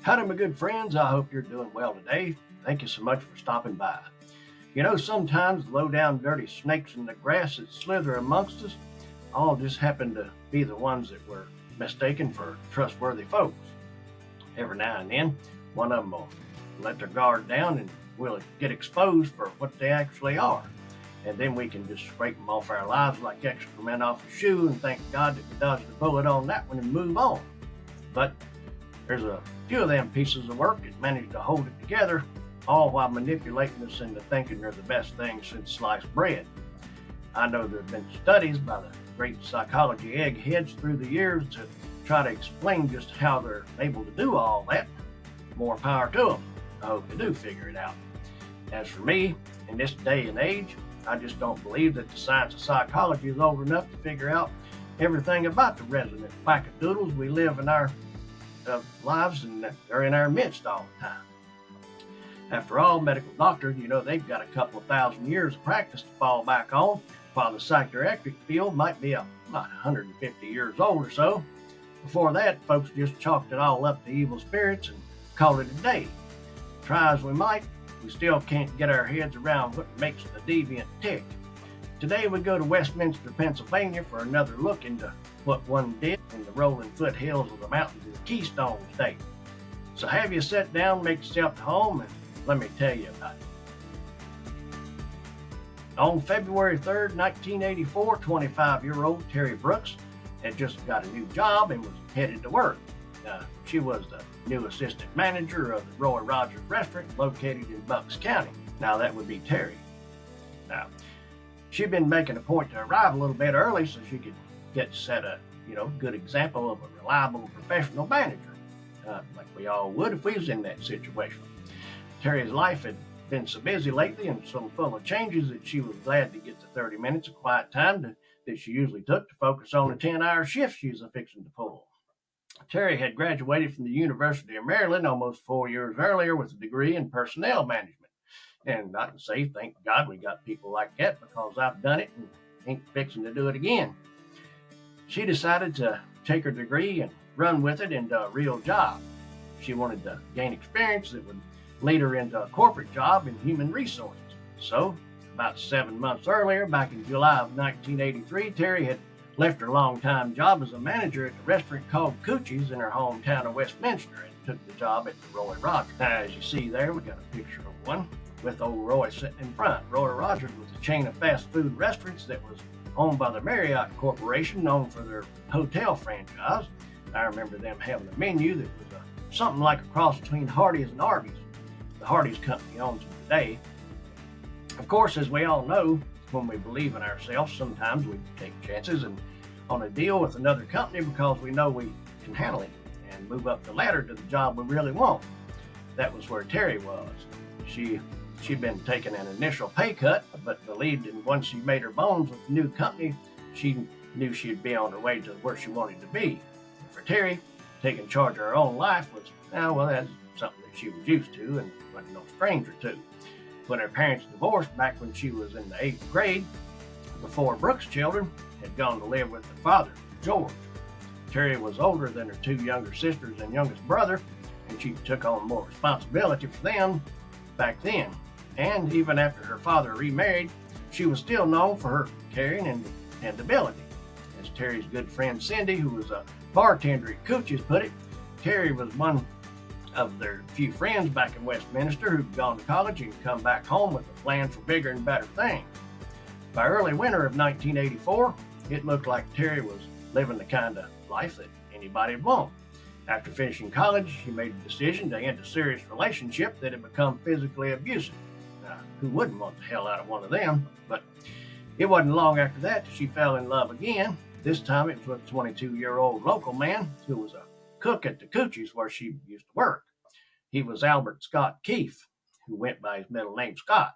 Howdy, my good friends. I hope you're doing well today. Thank you so much for stopping by. Sometimes low down dirty snakes in the grass that slither amongst us all just happen to be the ones that were mistaken for trustworthy folks. Every now and then, one of them will let their guard down and we'll get exposed for what they actually are. And then we can just scrape them off our lives like excrement off a shoe and thank God that we dodged a bullet on that one and move on. But there's a few of them pieces of work that manage to hold it together, all while manipulating us into thinking they're the best thing since sliced bread. I know there have been studies by the great psychology eggheads through the years to try to explain just how they're able to do all that. More power to them. I hope they do figure it out. As for me, in this day and age, I just don't believe that the science of psychology is old enough to figure out everything about the resident wackadoodles we live in our lives and they're in our midst all the time. After all, medical doctors, they've got a couple of thousand years of practice to fall back on, while the psychiatric field might be about 150 years old or so. Before that, folks just chalked it all up to evil spirits and called it a day. Try as we might, we still can't get our heads around what makes the deviant tick. Today we go to Westminster, Pennsylvania for another look into what one did in the rolling foothills of the mountains of the Keystone State. So have you sit down, make yourself at home, and let me tell you about it. On February 3rd, 1984, 25-year-old Terry Brooks had just got a new job and was headed to work. She was the new assistant manager of the Roy Rogers restaurant located in Bucks County. Now that would be Terry. Now, she'd been making a point to arrive a little bit early so she could get to set a good example of a reliable professional manager, like we all would if we was in that situation. Terry's life had been so busy lately and so full of changes that she was glad to get the 30 minutes of quiet time that she usually took to focus on the 10-hour shift she was fixing to pull. Terry had graduated from the University of Maryland almost 4 years earlier with a degree in personnel management. And I can say, thank God we got people like that because I've done it and ain't fixing to do it again. She decided to take her degree and run with it into a real job. She wanted to gain experience that would lead her into a corporate job in human resources. So, about 7 months earlier, back in July of 1983, Terry had left her long-time job as a manager at the restaurant called Coochie's in her hometown of Westminster and took the job at the Roy Rogers. Now, as you see there, we got a picture of one with old Roy sitting in front. Roy Rogers was a chain of fast food restaurants that was owned by the Marriott Corporation, known for their hotel franchise. I remember them having a menu that was something like a cross between Hardee's and Arby's. The Hardee's company owns them today. Of course, as we all know, when we believe in ourselves, sometimes we take chances and on a deal with another company because we know we can handle it and move up the ladder to the job we really want. That was where Terry was. She'd been taking an initial pay cut, but believed in once she made her bones with the new company, she knew she'd be on her way to where she wanted to be. And for Terry, taking charge of her own life was, that's something that she was used to and wasn't no stranger to. When her parents divorced back when she was in the 8th grade, the 4 Brooks children had gone to live with their father, George. Terry was older than her 2 younger sisters and youngest brother, and she took on more responsibility for them back then. And even after her father remarried, she was still known for her caring and dependability. As Terry's good friend Cindy, who was a bartender at Coochie's, put it, Terry was one of their few friends back in Westminster who'd gone to college and come back home with a plan for bigger and better things. By early winter of 1984, it looked like Terry was living the kind of life that anybody would want. After finishing college, she made a decision to end a serious relationship that had become physically abusive. Now, who wouldn't want the hell out of one of them? But it wasn't long after that she fell in love again. This time it was with a 22-year-old local man who was a cook at the Coochie's where she used to work. He was Albert Scott Keefe, who went by his middle name Scott.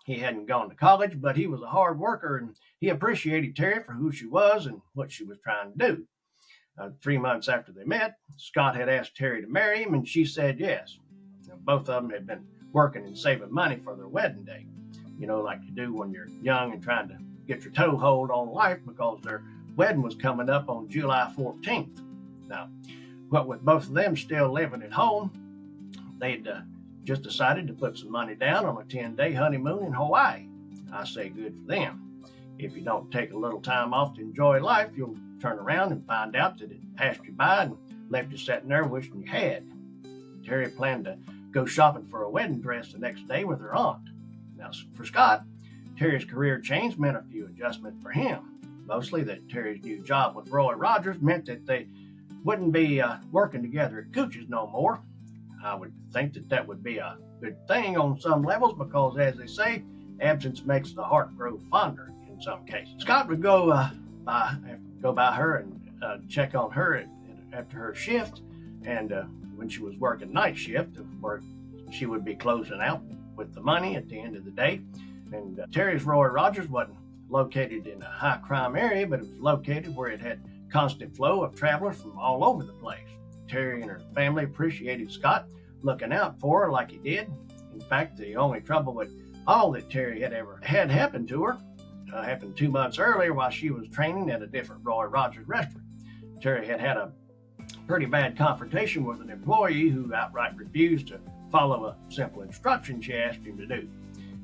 He hadn't gone to college, but he was a hard worker and he appreciated Terry for who she was and what she was trying to do. 3 months after they met, Scott had asked Terry to marry him and she said yes. Now, both of them had been working and saving money for their wedding day. Like you do when you're young and trying to get your toehold on life because their wedding was coming up on July 14th. Now, But with both of them still living at home, they'd just decided to put some money down on a 10-day honeymoon in Hawaii. I say good for them. If you don't take a little time off to enjoy life, you'll turn around and find out that it passed you by and left you sitting there wishing you had. Terry planned to go shopping for a wedding dress the next day with her aunt. Now, for Scott, Terry's career change meant a few adjustments for him. Mostly that Terry's new job with Roy Rogers meant that they wouldn't be working together at Cooch's no more. I would think that would be a good thing on some levels because, as they say, absence makes the heart grow fonder in some cases. Scott would go by her and check on her after her shift, and when she was working night shift, where she would be closing out with the money at the end of the day. And Terry's Roy Rogers wasn't located in a high crime area, but it was located where it had constant flow of travelers from all over the place. Terry and her family appreciated Scott looking out for her like he did. In fact, the only trouble with all that Terry had ever had happen to her happened 2 months earlier while she was training at a different Roy Rogers restaurant. Terry had a pretty bad confrontation with an employee who outright refused to follow a simple instruction she asked him to do.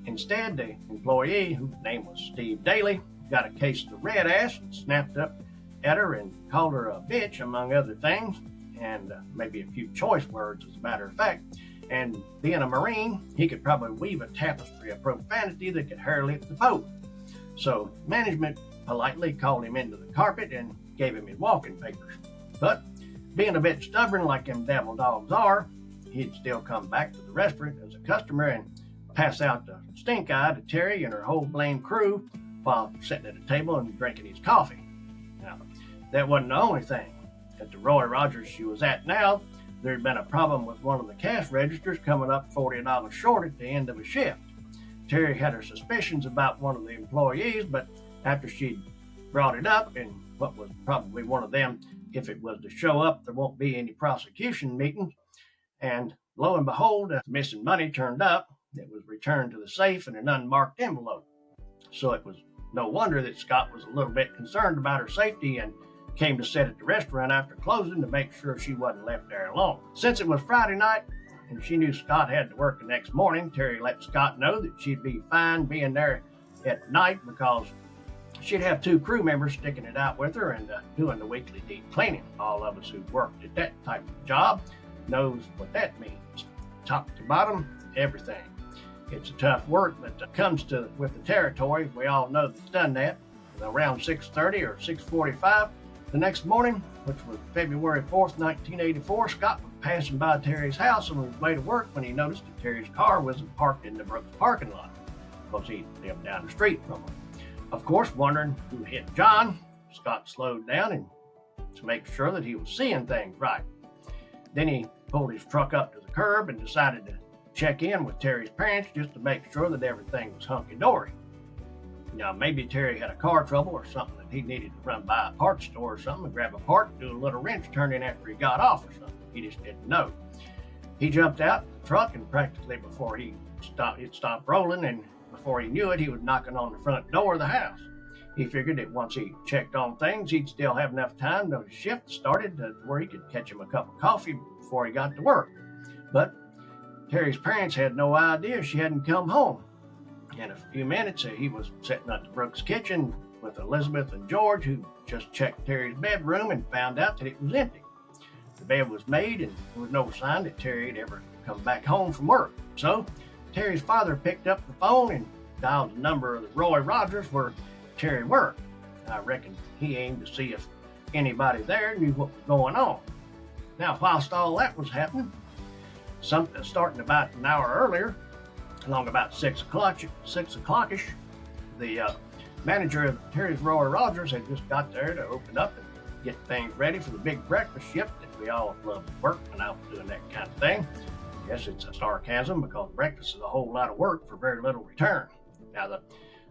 Instead, the employee, whose name was Steve Daly, got a case of the red ass and snapped up at her and called her a bitch, among other things, and maybe a few choice words, as a matter of fact. And being a Marine, he could probably weave a tapestry of profanity that could hair lift the boat. So management politely called him into the carpet and gave him his walking papers. But being a bit stubborn like them devil dogs are, he'd still come back to the restaurant as a customer and pass out the stink eye to Terry and her whole blame crew while sitting at a table and drinking his coffee. Now, that wasn't the only thing. At the Roy Rogers she was at now, there'd been a problem with one of the cash registers coming up $40 short at the end of a shift. Terry had her suspicions about one of the employees, but after she'd brought it up in what was probably one of them, if it was to show up, there won't be any prosecution meetings, and lo and behold, the missing money turned up. It was returned to the safe in an unmarked envelope. So it was no wonder that Scott was a little bit concerned about her safety and came to sit at the restaurant after closing to make sure she wasn't left there alone. Since it was Friday night and she knew Scott had to work the next morning, Terry let Scott know that she'd be fine being there at night because she'd have 2 crew members sticking it out with her and doing the weekly deep cleaning. All of us who've worked at that type of job knows what that means. Top to bottom, everything. It's a tough work, but comes to with the territory. We all know that's done that. Around 6:30 or 6:45 the next morning, which was February 4th, 1984, Scott was passing by Terry's house on his way to work when he noticed that Terry's car wasn't parked in the Brooks parking lot because he lived down the street from her. Of course, wondering who hit John, Scott slowed down and to make sure that he was seeing things right. Then he pulled his truck up to the curb and decided to check in with Terry's parents just to make sure that everything was hunky-dory. Now, maybe Terry had a car trouble or something that he needed to run by a parts store or something and grab a part and do a little wrench turning after he got off or something. He just didn't know. He jumped out the truck and practically before it stopped rolling, and before he knew it, he was knocking on the front door of the house. He figured that once he checked on things, he'd still have enough time to shift started to where he could catch him a cup of coffee before he got to work. But Terry's parents had no idea she hadn't come home. In a few minutes, he was sitting at the Brooks kitchen with Elizabeth and George, who just checked Terry's bedroom and found out that it was empty. The bed was made, and there was no sign that Terry had ever come back home from work. So Terry's father picked up the phone and dialed the number of the Roy Rogers where Terry worked. I reckon he aimed to see if anybody there knew what was going on. Now, whilst all that was happening, something starting about an hour earlier, along about 6 o'clock-ish, the manager of Terry's Roy Rogers had just got there to open up and get things ready for the big breakfast shift that we all love to work when I was doing that kind of thing. I guess it's a sarcasm because breakfast is a whole lot of work for very little return. Now, the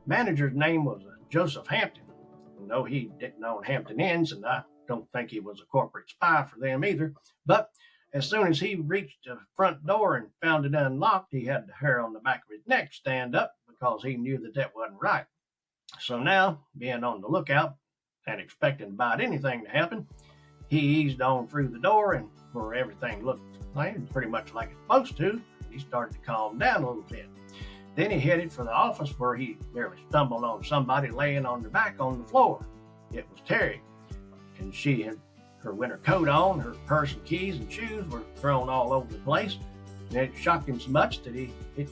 manager's name was Joseph Hampton. No, he didn't own Hampton Inns, and I don't think he was a corporate spy for them either. But as soon as he reached the front door and found it unlocked, he had the hair on the back of his neck stand up because he knew that wasn't right. So now, being on the lookout and expecting about anything to happen, He eased on through the door, and where everything looked pretty much like it's supposed to, he started to calm down a little bit. Then he headed for the office where he nearly stumbled on somebody laying on their back on the floor. It was Terry, and she had her winter coat on, her purse and keys and shoes were thrown all over the place, and it shocked him so much that it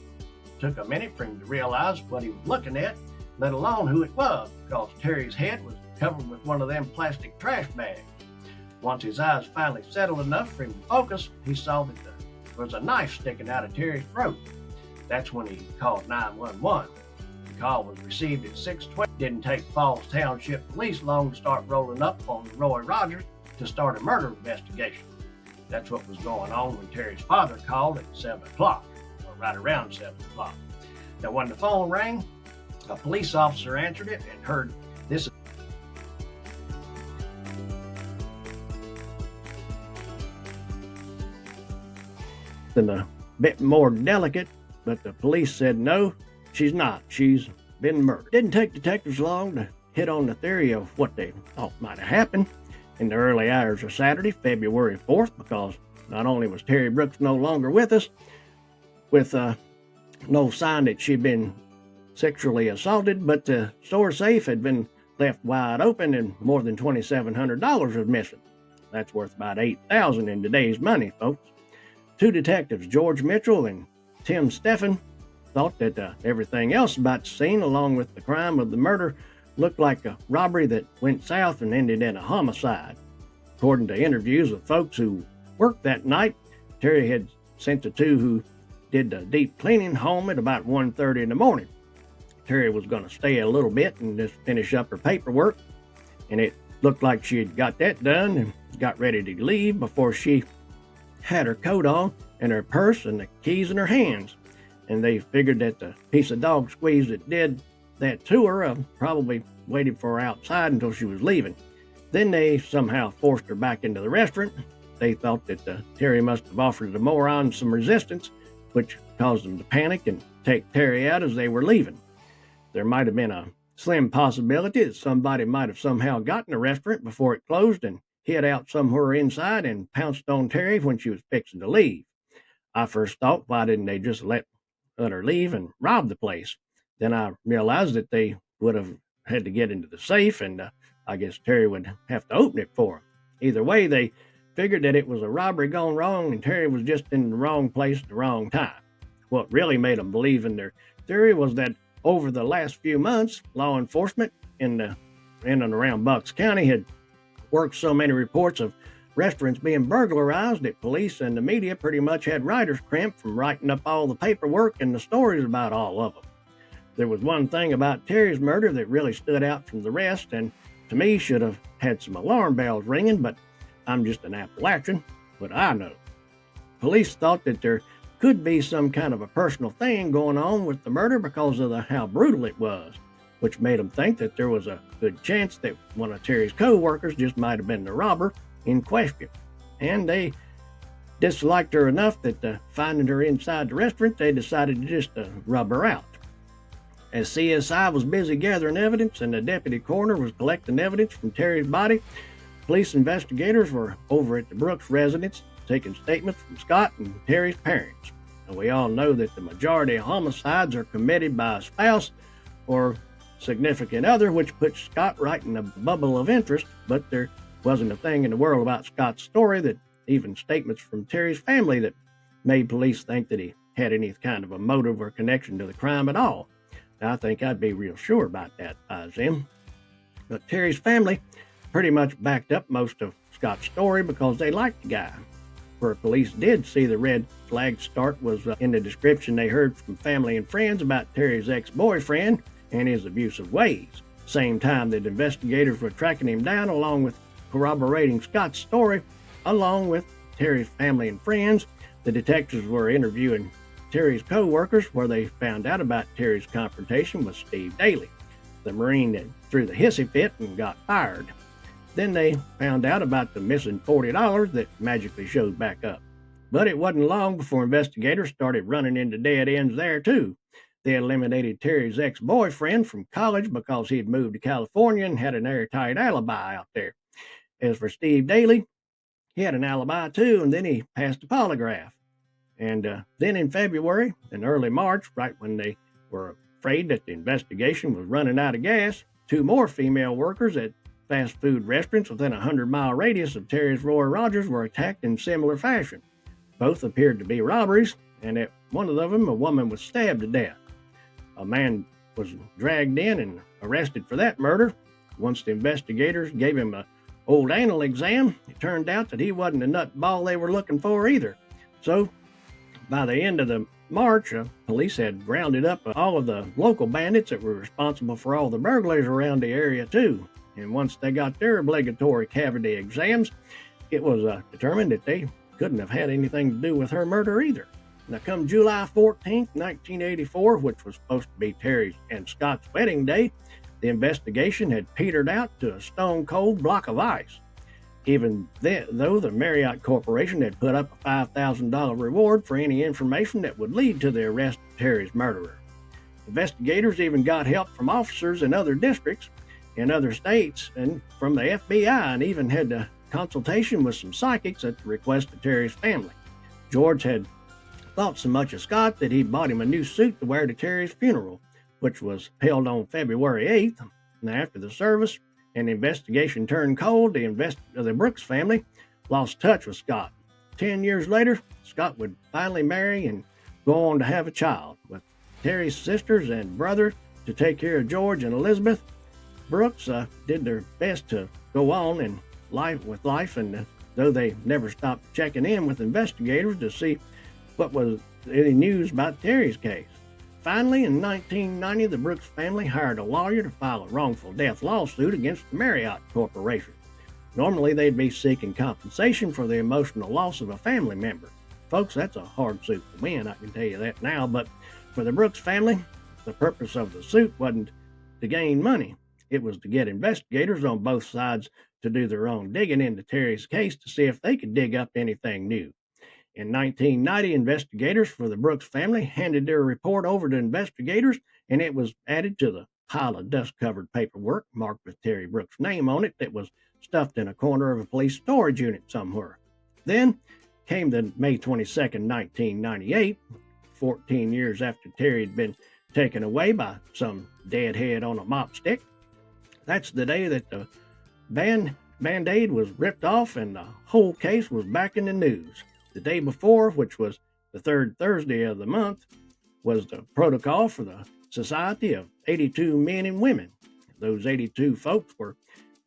took a minute for him to realize what he was looking at, let alone who it was, because Terry's head was covered with one of them plastic trash bags. Once his eyes finally settled enough for him to focus, he saw that there was a knife sticking out of Terry's throat. That's when he called 911. The call was received at 6:20. It didn't take Falls Township Police long to start rolling up on Roy Rogers to start a murder investigation. That's what was going on when Terry's father called at 7 o'clock, or right around 7 o'clock. Now, when the phone rang, a police officer answered it and heard this. And a bit more delicate, but the police said no, she's not. She's been murdered. Didn't take detectives long to hit on the theory of what they thought might have happened in the early hours of Saturday, February 4th, because not only was Terry Brooks no longer with us, with no sign that she'd been sexually assaulted, but the store safe had been left wide open and more than $2,700 was missing. That's worth about $8,000 in today's money, folks. Two detectives, George Mitchell and Tim Steffen, thought that everything else about the scene, along with the crime of the murder, looked like a robbery that went south and ended in a homicide. According to interviews with folks who worked that night, Terry had sent the two who did the deep cleaning home at about 1:30 in the morning. Terry was going to stay a little bit and just finish up her paperwork, and it looked like she had got that done and got ready to leave before she had her coat on and her purse and the keys in her hands. And they figured that the piece of dog squeeze that did that to her probably waited for her outside until she was leaving. Then they somehow forced her back into the restaurant. They thought that Terry must have offered the morons some resistance, which caused them to panic and take Terry out as they were leaving. There might have been a slim possibility that somebody might have somehow gotten the restaurant before it closed and hid out somewhere inside and pounced on Terry when she was fixing to leave. I first thought, why didn't they just let her leave and rob the place? Then I realized that they would have had to get into the safe, and I guess Terry would have to open it for them. Either way, they figured that it was a robbery gone wrong, and Terry was just in the wrong place at the wrong time. What really made them believe in their theory was that over the last few months, law enforcement in and around Bucks County had worked so many reports of restaurants being burglarized that police and the media pretty much had writer's cramp from writing up all the paperwork and the stories about all of them. There was one thing about Terry's murder that really stood out from the rest, and to me should have had some alarm bells ringing, but I'm just an Appalachian. What I know. Police thought that there could be some kind of a personal thing going on with the murder because of how brutal it was, which made them think that there was a good chance that one of Terry's co-workers just might have been the robber in question. And they disliked her enough that finding her inside the restaurant, they decided to just rub her out. As CSI was busy gathering evidence and the deputy coroner was collecting evidence from Terry's body, police investigators were over at the Brooks residence taking statements from Scott and Terry's parents. And we all know that the majority of homicides are committed by a spouse or significant other, which puts Scott right in a bubble of interest, but there wasn't a thing in the world about Scott's story, that even statements from Terry's family, that made police think that he had any kind of a motive or connection to the crime at all. Now, I think I'd be real sure about that, I was him. But Terry's family pretty much backed up most of Scott's story because they liked the guy. Where police did see the red flag start was in the description they heard from family and friends about Terry's ex-boyfriend and his abusive ways. Same time that investigators were tracking him down along with corroborating Scott's story, along with Terry's family and friends, the detectives were interviewing Terry's co-workers where they found out about Terry's confrontation with Steve Daly, the Marine that threw the hissy fit and got fired. Then they found out about the missing $40 that magically showed back up. But it wasn't long before investigators started running into dead ends there too. They eliminated Terry's ex-boyfriend from college because he had moved to California and had an airtight alibi out there. As for Steve Daly, he had an alibi too, and then he passed a polygraph. And then in February and early March, right when they were afraid that the investigation was running out of gas, two more female workers at fast food restaurants within a 100-mile radius of Terry's Roy Rogers were attacked in similar fashion. Both appeared to be robberies, and at one of them, a woman was stabbed to death. A man was dragged in and arrested for that murder. Once the investigators gave him an old anal exam, it turned out that he wasn't the nutball they were looking for either. So, by the end of the March, police had rounded up all of the local bandits that were responsible for all the burglaries around the area, too. And once they got their obligatory cavity exams, it was determined that they couldn't have had anything to do with her murder either. Now, come July 14th, 1984, which was supposed to be Terry's and Scott's wedding day, the investigation had petered out to a stone-cold block of ice. Even though the Marriott Corporation had put up a $5,000 reward for any information that would lead to the arrest of Terry's murderer. Investigators even got help from officers in other districts in other states and from the FBI, and even had a consultation with some psychics at the request of Terry's family. George had thought so much of Scott that he bought him a new suit to wear to Terry's funeral, which was held on February 8th. And after the service, an investigation turned cold. The Brooks family lost touch with Scott. 10 years later, Scott would finally marry and go on to have a child with Terry's sisters and brother to take care of George and Elizabeth. Brooks did their best to go on in life, and though they never stopped checking in with investigators to see what was any news about Terry's case. Finally, in 1990, the Brooks family hired a lawyer to file a wrongful death lawsuit against the Marriott Corporation. Normally, they'd be seeking compensation for the emotional loss of a family member. Folks, that's a hard suit to win, I can tell you that now, but for the Brooks family, the purpose of the suit wasn't to gain money. It was to get investigators on both sides to do their own digging into Terry's case to see if they could dig up anything new. In 1990, investigators for the Brooks family handed their report over to investigators, and it was added to the pile of dust-covered paperwork marked with Terry Brooks' name on it that was stuffed in a corner of a police storage unit somewhere. Then came the May 22nd, 1998, 14 years after Terry had been taken away by some deadhead on a mop stick. That's the day that the Band-Aid was ripped off and the whole case was back in the news. The day before, which was the third Thursday of the month, was the protocol for the Society of 82 Men and Women. Those 82 folks were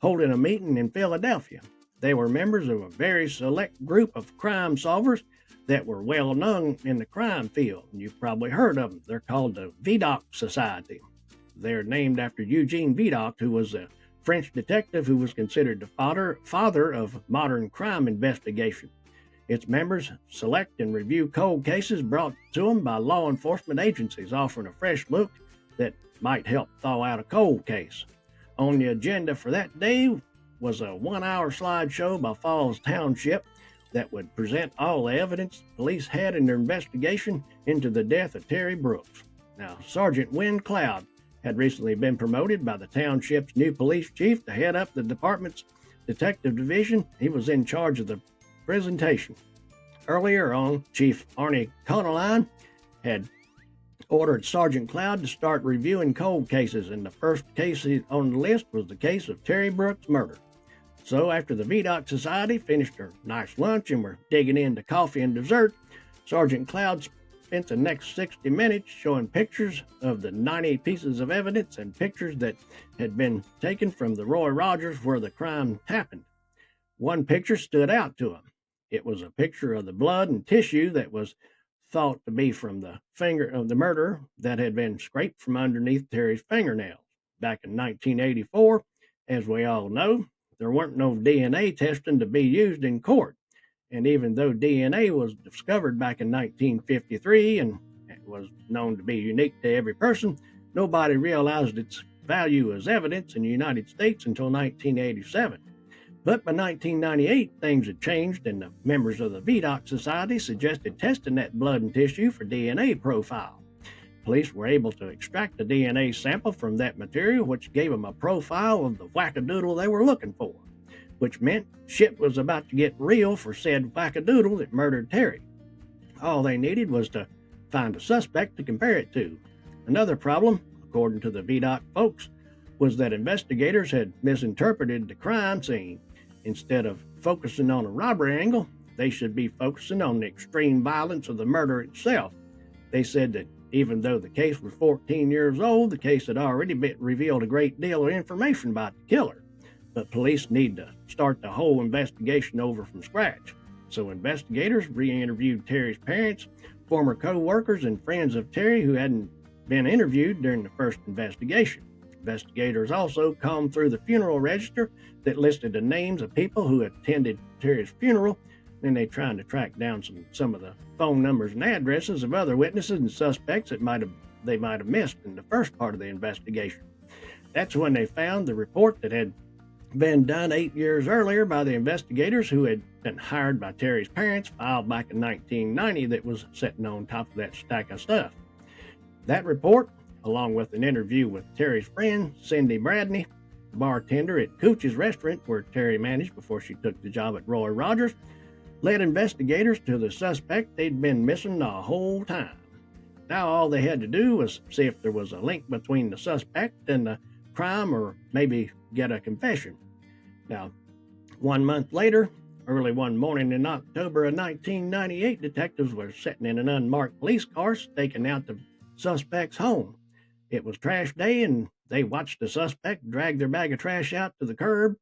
holding a meeting in Philadelphia. They were members of a very select group of crime solvers that were well known in the crime field. You've probably heard of them. They're called the Vidocq Society. They're named after Eugene Vidocq, who was a French detective who was considered the father of modern crime investigation. Its members select and review cold cases brought to them by law enforcement agencies, offering a fresh look that might help thaw out a cold case. On the agenda for that day was a 1-hour slideshow by Falls Township that would present all the evidence police had in their investigation into the death of Terry Brooks. Now, Sergeant Wynn Cloud had recently been promoted by the township's new police chief to head up the department's detective division. He was in charge of the presentation. Earlier on, Chief Arnie Connelline had ordered Sergeant Cloud to start reviewing cold cases, and the first case on the list was the case of Terry Brooks' murder. So after the Vidocq Society finished their nice lunch and were digging into coffee and dessert, Sergeant Cloud spent the next 60 minutes showing pictures of the 90 pieces of evidence and pictures that had been taken from the Roy Rogers where the crime happened. One picture stood out to him. It was a picture of the blood and tissue that was thought to be from the finger of the murderer that had been scraped from underneath Terry's fingernails. Back in 1984, as we all know, there weren't no DNA testing to be used in court. And even though DNA was discovered back in 1953 and it was known to be unique to every person, nobody realized its value as evidence in the United States until 1987. But by 1998, things had changed, and the members of the Vidocq Society suggested testing that blood and tissue for DNA profile. Police were able to extract a DNA sample from that material, which gave them a profile of the wackadoodle they were looking for. which meant shit was about to get real for said wackadoodle that murdered Terry. All they needed was to find a suspect to compare it to. Another problem, according to the VDOT folks, was that investigators had misinterpreted the crime scene. Instead of focusing on a robbery angle, they should be focusing on the extreme violence of the murder itself. They said that even though the case was 14 years old, the case had already revealed a great deal of information about the killer. But police need to start the whole investigation over from scratch. So investigators re-interviewed Terry's parents, former co-workers, and friends of Terry who hadn't been interviewed during the first investigation. Investigators also combed through the funeral register that listed the names of people who attended Terry's funeral. Then they tried to track down some of the phone numbers and addresses of other witnesses and suspects that they might have missed in the first part of the investigation. That's when they found the report that had been done 8 years earlier by the investigators who had been hired by Terry's parents, filed back in 1990, that was sitting on top of that stack of stuff. That report, along with an interview with Terry's friend, Cindy Bradney, the bartender at Cooch's restaurant where Terry managed before she took the job at Roy Rogers, led investigators to the suspect they'd been missing the whole time. Now all they had to do was see if there was a link between the suspect and the crime, or maybe get a confession. Now, 1 month later, early one morning in October of 1998, detectives were sitting in an unmarked police car staking out the suspect's home. It was trash day, and they watched the suspect drag their bag of trash out to the curb,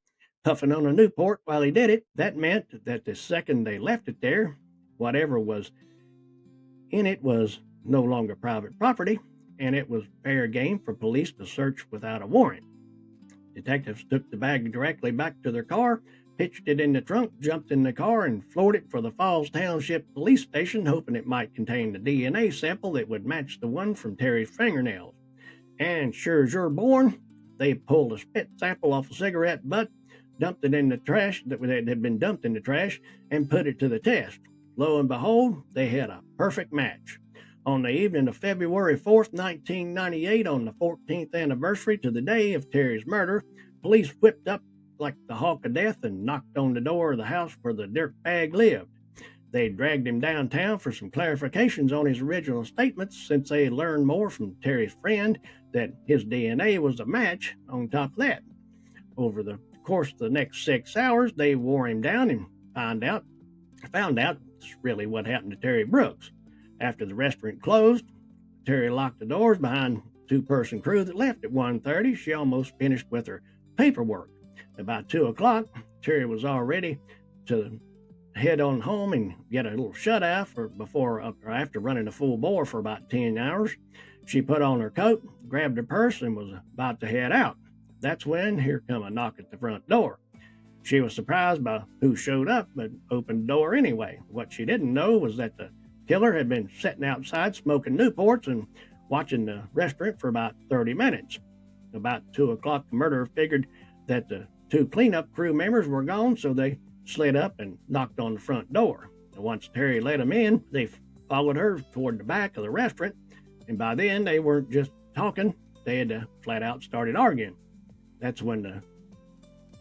puffing on a Newport while he did it. That meant that the second they left it there, whatever was in it was no longer private property, and it was fair game for police to search without a warrant. Detectives took the bag directly back to their car, pitched it in the trunk, jumped in the car, and floored it for the Falls Township Police Station, hoping it might contain the DNA sample that would match the one from Terry's fingernails. And sure as you're born, they pulled a spit sample off a cigarette butt, dumped it in the trash that had been dumped in the trash, and put it to the test. Lo and behold, they had a perfect match. On the evening of February 4th, 1998, on the 14th anniversary to the day of Terry's murder, police whipped up like the hawk of death and knocked on the door of the house where the dirtbag lived. They dragged him downtown for some clarifications on his original statements, since they had learned more from Terry's friend that his DNA was a match on top of that. Over the course of the next 6 hours, they wore him down and found out really what happened to Terry Brooks. After the restaurant closed, Terry locked the doors behind a two-person crew that left at 1:30. She almost finished with her paperwork. About 2 o'clock, Terry was all ready to head on home and get a little shut-eye after running a full bore for about 10 hours. She put on her coat, grabbed her purse, and was about to head out. That's when here come a knock at the front door. She was surprised by who showed up, but opened the door anyway. What she didn't know was that the killer had been sitting outside smoking Newports and watching the restaurant for about 30 minutes. About 2 o'clock, the murderer figured that the two cleanup crew members were gone, so they slid up and knocked on the front door. And once Terry let them in, they followed her toward the back of the restaurant, and by then they weren't just talking, they had flat out started arguing. That's when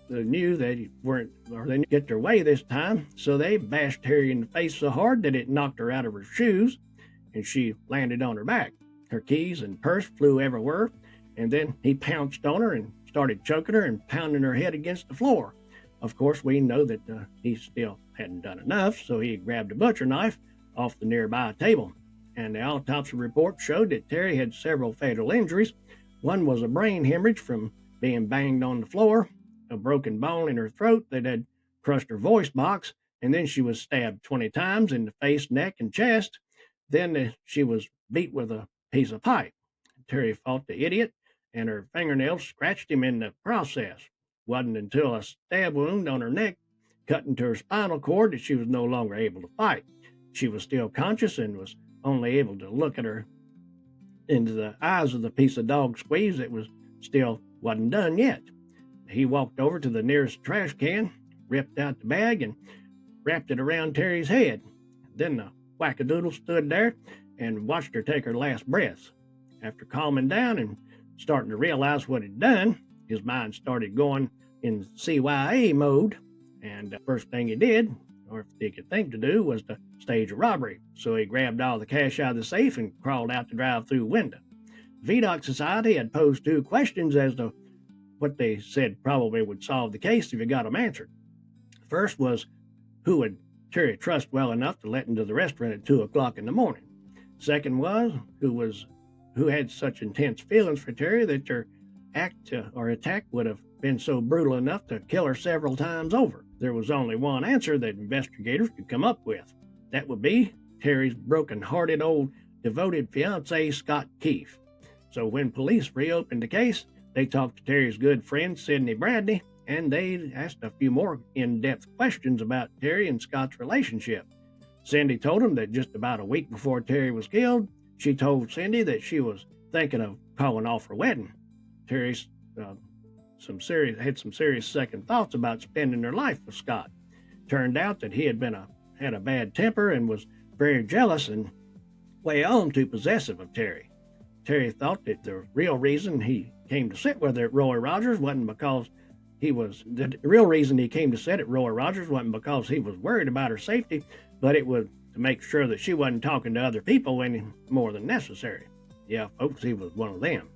they knew they didn't get their way this time, so they bashed Terry in the face so hard that it knocked her out of her shoes, and she landed on her back. Her keys and purse flew everywhere, and then he pounced on her and started choking her and pounding her head against the floor. Of course, we know that he still hadn't done enough, so he grabbed a butcher knife off the nearby table, and the autopsy report showed that Terry had several fatal injuries. One was a brain hemorrhage from being banged on the floor, a broken bone in her throat that had crushed her voice box, and then she was stabbed 20 times in the face, neck, and chest. Then she was beat with a piece of pipe. Terry fought the idiot, and her fingernails scratched him in the process. Wasn't until a stab wound on her neck cut into her spinal cord that she was no longer able to fight. She was still conscious and was only able to look at her into the eyes of the piece of dog squeeze that wasn't done yet. He walked over to the nearest trash can, ripped out the bag, and wrapped it around Terry's head. Then the wackadoodle stood there and watched her take her last breaths. After calming down and starting to realize what he'd done, his mind started going in CYA mode. And the first thing he did, or if he could think to do, was to stage a robbery. So he grabbed all the cash out of the safe and crawled out the drive-through window. The VDOC Society had posed 2 questions as to what they said probably would solve the case if you got them answered. First was, who would Terry trust well enough to let into the restaurant at 2 o'clock in the morning? Second was, who had such intense feelings for Terry that their act or attack would have been so brutal enough to kill her several times over. There was only one answer that investigators could come up with. That would be Terry's broken-hearted old devoted fiancé, Scott Keefe. So when police reopened the case, they talked to Terry's good friend, Sidney Bradley, and they asked a few more in-depth questions about Terry and Scott's relationship. Cindy told them that just about a week before Terry was killed, she told Cindy that she was thinking of calling off her wedding. Terry had some serious second thoughts about spending her life with Scott. Turned out that he had a bad temper and was very jealous and way on too possessive of Terry. Terry thought that the real reason he came to sit with her at Roy Rogers wasn't because the real reason he came to sit at Roy Rogers wasn't because he was worried about her safety, but it was to make sure that she wasn't talking to other people any more than necessary. Yeah, folks, he was one of them.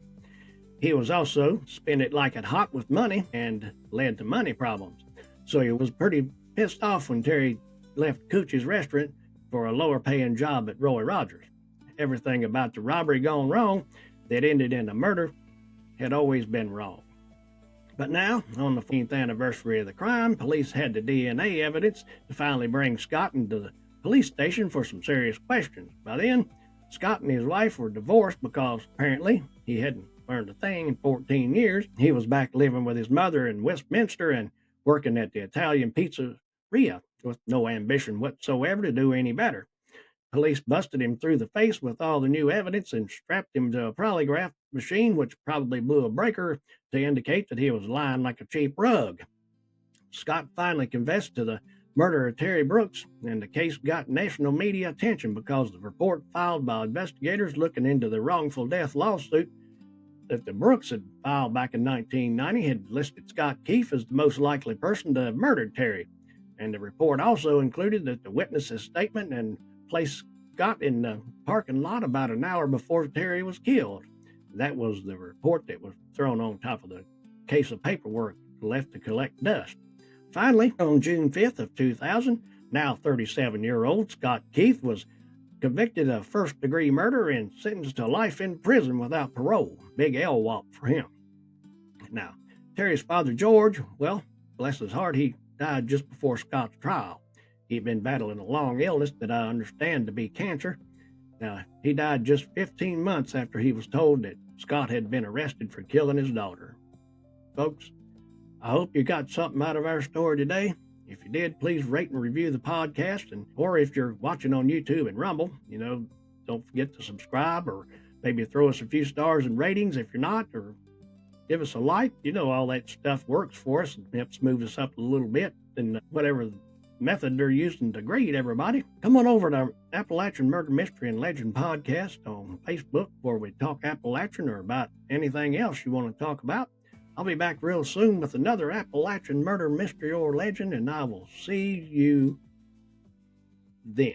He was also spent it like it hot with money and led to money problems. So he was pretty pissed off when Terry left Coochie's restaurant for a lower paying job at Roy Rogers. Everything about the robbery gone wrong that ended in a murder had always been wrong. But now, on the 14th anniversary of the crime, police had the DNA evidence to finally bring Scott into the police station for some serious questions. By then, Scott and his wife were divorced because apparently he hadn't learned a thing in 14 years. He was back living with his mother in Westminster and working at the Italian pizzeria with no ambition whatsoever to do any better. Police busted him through the face with all the new evidence and strapped him to a polygraph machine, which probably blew a breaker to indicate that he was lying like a cheap rug. Scott finally confessed to the murder of Terry Brooks, and the case got national media attention because the report filed by investigators looking into the wrongful death lawsuit that the Brooks had filed back in 1990 had listed Scott Keefe as the most likely person to have murdered Terry. And the report also included that the witness's statement and placed Scott in the parking lot about an hour before Terry was killed. That was the report that was thrown on top of the case of paperwork left to collect dust. Finally, on June 5th of 2000, now 37-year-old Scott Keefe was convicted of first-degree murder and sentenced to life in prison without parole. Big LWOP for him. Now, Terry's father, George, well, bless his heart, he died just before Scott's trial. He'd been battling a long illness that I understand to be cancer. Now, he died just 15 months after he was told that Scott had been arrested for killing his daughter. Folks, I hope you got something out of our story today. If you did, please rate and review the podcast, or if you're watching on YouTube and Rumble, don't forget to subscribe, or maybe throw us a few stars and ratings if you're not, or give us a like. All that stuff works for us and helps move us up a little bit in whatever method they're using to grade everybody. Come on over to Appalachian Murder Mystery and Legend Podcast on Facebook, where we talk Appalachian or about anything else you want to talk about. I'll be back real soon with another Appalachian Murder Mystery or Legend, and I will see you then.